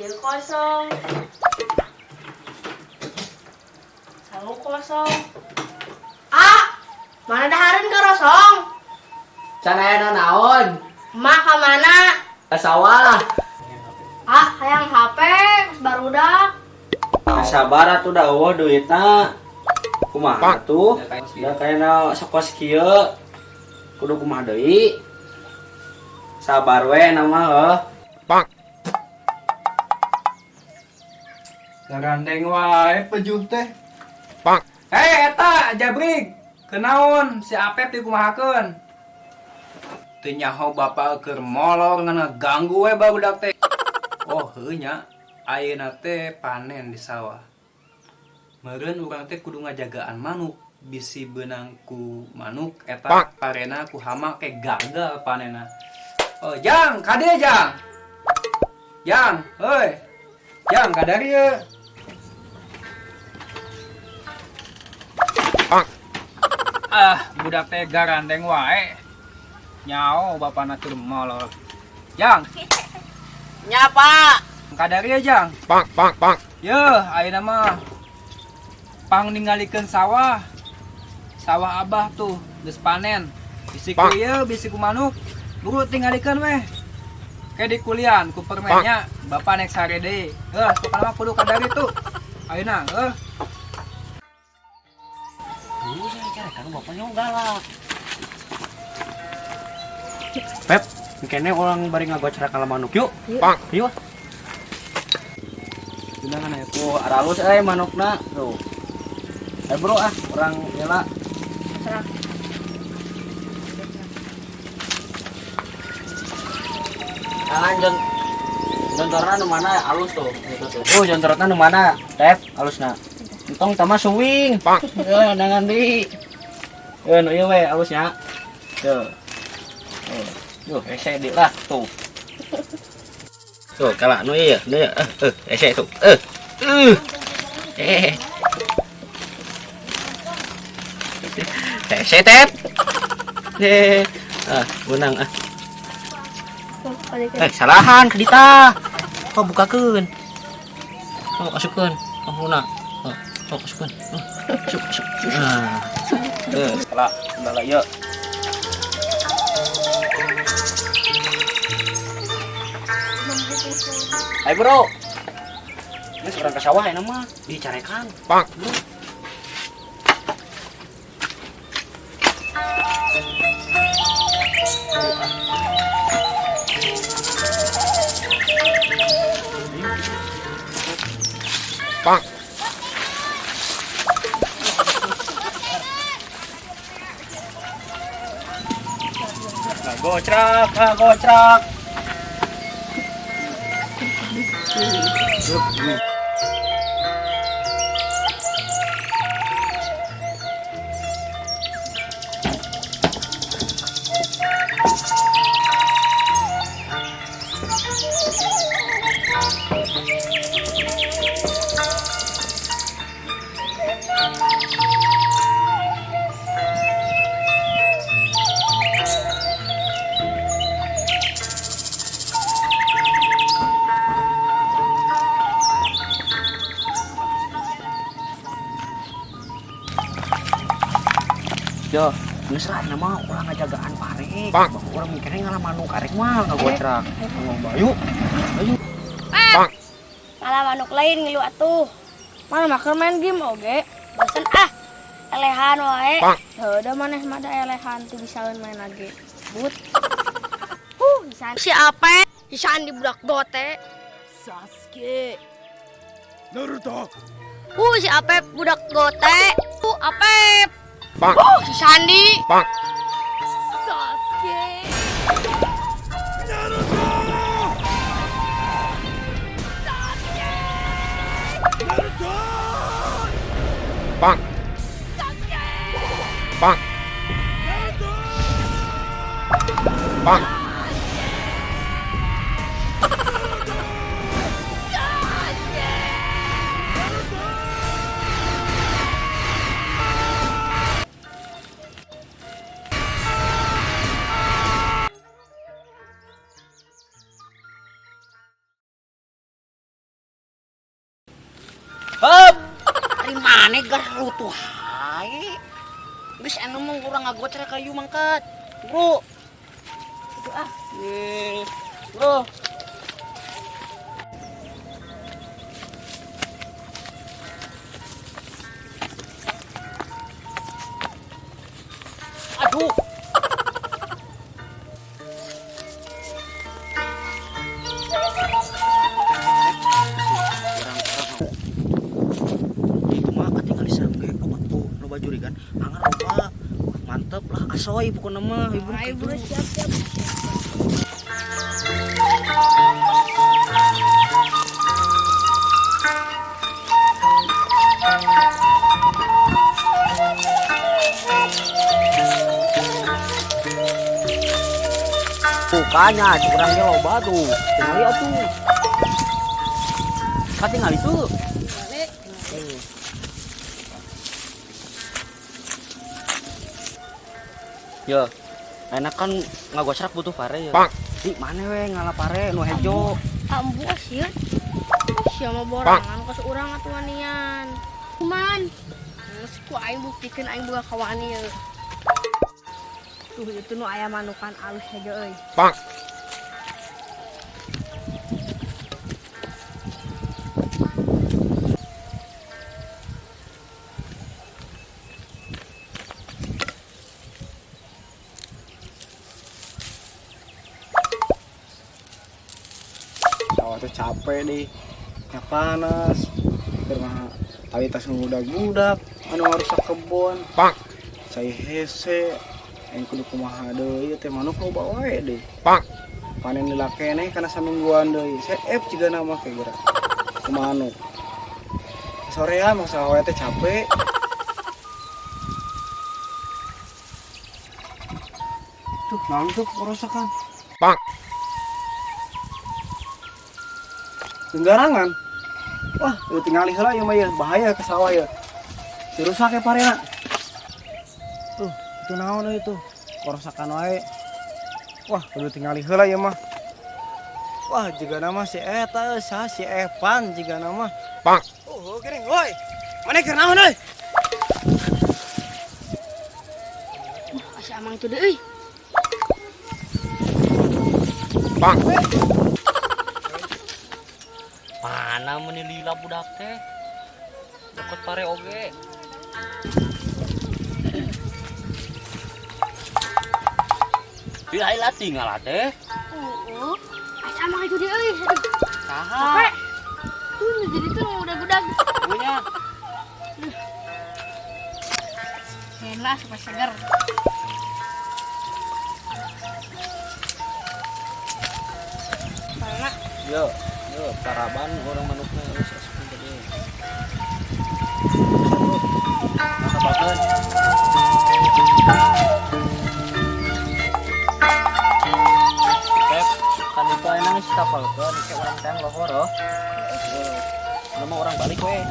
Kieu kosong. Sangu kosong. Ah, mana dahareun karosong? Can aya naon? Emak ka mana? Ka sawah. Ah, hayang HP barudak. Sabar atuh da eueuh duitna. Kumaha tuh? Da kayana sokos kieu. Kudu kumaha deui? Sabar we nama heuh. Garandeng wae pejuh teh. Eta Jabrik, kenaon si Apep dikumahakeun? Teu nyaho bapak keur molor ngeganggu we barudak teh. Oh heuh nya, ayeuna teh panen di sawah. Meureun urang teh kudu ngajagaan manuk, bisi beunang ku manuk eta parena ku hama ke gagal panena. Oh, Jang, kade Jang. Jang, heuy. Jang, kadari ye. Budak teh garandeng wae. Nyao bapana keur molor. Jang. Nya, Pak. Kadari ya, Jang. Yeuh, ayeuna mah pang ningalikeun sawah. Sawah Abah tuh geus panen. Bisi ku ieu, bisi ku manuk. Buru tingalikeun weh. Kayak di kuliahan ku permennya bapak nek sare deui. Heuh, pokona mah kudu kadari tuh. Ayeuna, heuh. Saya kan bapaknya galak. Pep, kene orang bari ngagocrak kala manuk yuk. Yuk. Tunangan aya ku aralus manukna tuh. Bro orang nyela. Serah. Jontorna nu mana alus tuh. Oh, jontorna nu mana? Tep, alusna. Entong tama suwing. Heuh, nangan deui. Nu ieu we alusnya. Tuh. Yuh, ese di lah tuh. Tuh, kala nu ieu, ese tuh. Ese tep. Benang salahan ke dita. Oh, bukakeun. Oh, asupkeun. Ampuna. Oh, asupkeun. Asup. Kala ieu. Hai bro, ini seorang ke sawah ya nama dicarekan. Gocrak. Yo, geus lah nama urang ngajagaan pare. Urang mikirnya ngalah manuk arek mah ngagocrak. Ngomong bayu. Malah manuk lain ngilu atuh. Mana makan main game oge. Bosen elehan wae. Heuh, maneh mah da elehan teu bisaeun main lagi. But. Bisa. Si Apep, bisaan di budak gote. Sasuke. Naruto. Si Apep budak gote. Apep. Si Sandi. Sasuke. Naruto. Naruto. Bang. Hap. Ari mana garu tuh hai. Geus anu mah urang ngagocer kayu mangkat. Bro. Aduh ah. Bro. Aduh. Itu mah tinggal diserang ge obat tuh loba jurigan. Anggar loba. Mantep lah asoy pokona mah ibu. Ayo bro, siap. Bukannya kurangnya loba tuh. Tinggali atuh. Katingali tuh. Ya, enak kan ngagosrak butuh pare ya. Di mana we ngalah pare nu hejo. Ambu sih. Siapa borangan kos urang atuh manian. Kuman. Geus ku aing buktikeun aing boga kawani ye. Tuh itu nu aya manukan alus hejo euy. Sawah teh capek deh, nya panas, karena awi tas ngudag-ngudag, anu ngarusak kebon, saya hese, yang kudu kumaha deui teh manuk loba wae deh, panen lila keneh kana samingguan deui, seep jiga nama kayak geura, kumanuk, sorean mah sawah teh capek, tuh naon tuh kerusakan, Genggarangan. Wah, udah tinggali heula ya mah ya, bahaya ke sawah ya. Dirusak ya parena. Tuh, itu naon itu? Kerusakan wae. Wah, udah tinggali heula ya mah. Wah, jiga nama si eta si Evan jiga nama. Oh, geuning woi. Mana keur naon euy? Asa amang itu deui. Mana meni lila budak teh? Deket pare oge. Biar lah tinggal teh. Asa amang itu deui. Saha? Capek. Tuh jadi tuh udah gudag. Punya. Enak supaya segar. Karena Yo, taraban orang manuknya harus asupan tadi. Mana bagan? Pep, kan itu enak sih kapal kan, kayak orang teng lohor, oh. Nama orang balik weh.